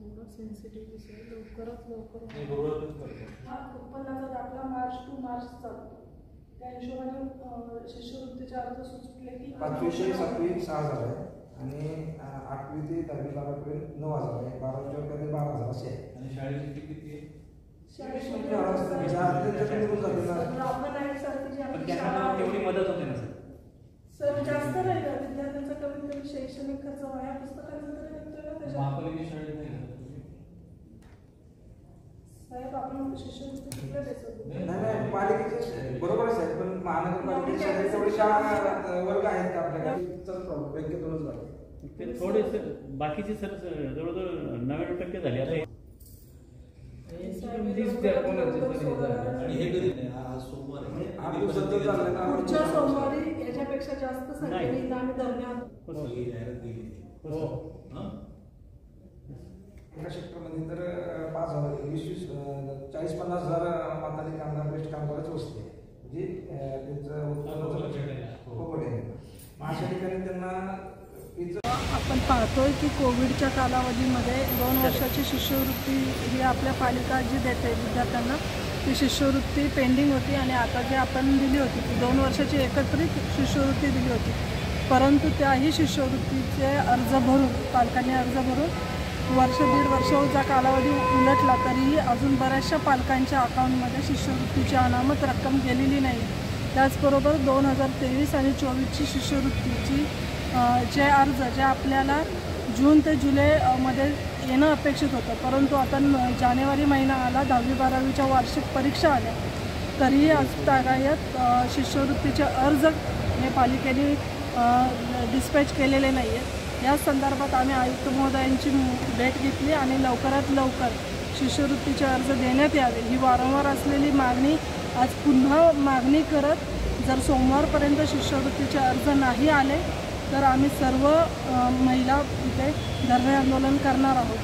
थोडं सेन्सिटिव्ह विषय लवकरात लवकर उत्पन्नाचा दाखला मार्च टू मार्च चालतो. त्या हिशोबाने शिष्यवृत्तीचे अर्ज सुचले की 5वी ते 7वी 6,000 आहे आणि 8वी ते 10वी बारावीपर्यंत 9,000 आहे. 12वी मध्ये 12,000 असे आहे. आणि शाळेची फी किती आहे? तेवढी मदत होते ना सर. जास्त नाही का विद्यार्थ्यांचा कमीत कमी शैक्षणिक खर्च वह्या पुस्तकांचा तरी निघतोय ना त्याच्यात. महापालिका शाळेत नाही का साहेब आपण शिष्यवृत्ती कुठल्या देतो? नाही पालिकेचे बरोबर आहे साहेब, पण महानगरपालिकेच्या तेवढी शाळा वर्ग आहेत का आपल्याकडे? बँकेतूनच लागते ते थोडे बाकीचे सर जवळजवळ 99% झाले आता. पुढच्या सोमवारी याच्यापेक्षा जास्त संख्येने आम्ही दरम्यान एका सेक्टरमध्ये तर 5,000 40-50 हजार मतांनी कामगार बेस्ट कामगारच बसते, म्हणजे त्यांचं उत्पन्न अशा ठिकाणी त्यांना. आपण पाहतोय की कोविडच्या कालावधीमध्ये 2 वर्षाची शिष्यवृत्ती ही आपल्या पालिका जी देते विद्यार्थ्यांना, ती शिष्यवृत्ती पेंडिंग होती आणि आता जी आपण दिली होती ती 2 वर्षाची एकत्रित शिष्यवृत्ती दिली होती. परंतु त्याही शिष्यवृत्तीचे अर्ज भरून पालकांनी अर्ज भरून वर्ष दीड वर्षाचा कालावधी उलटला तरीही अजून बऱ्याचशा पालकांच्या अकाउंटमध्ये शिष्यवृत्तीची अनामत रक्कम गेलेली नाही. त्याचबरोबर 2023 आणि 24ची शिष्यवृत्तीची जे अर्ज जे आपल्याला जून ते जुलैमध्ये येणं अपेक्षित होतं, परंतु आता जानेवारी महिना आला, 10वी 12वीच्या वार्षिक परीक्षा आल्या, तरीही आजतागायत शिष्यवृत्तीचे अर्ज हे पालिकेने डिस्पॅच केलेले नाही आहेत. या संदर्भात आम्ही आयुक्त महोदयांची भेट घेतली आणि लवकरात लवकर शिष्यवृत्तीचे अर्ज देण्यात यावे ही वारंवार असलेली मागणी आज पुन्हा मागणी करत, जर सोमवारपर्यंत शिष्यवृत्तीचे अर्ज नाही आले तर आम्ही सर्व महिला इथे धरणे आंदोलन करणार आहोत.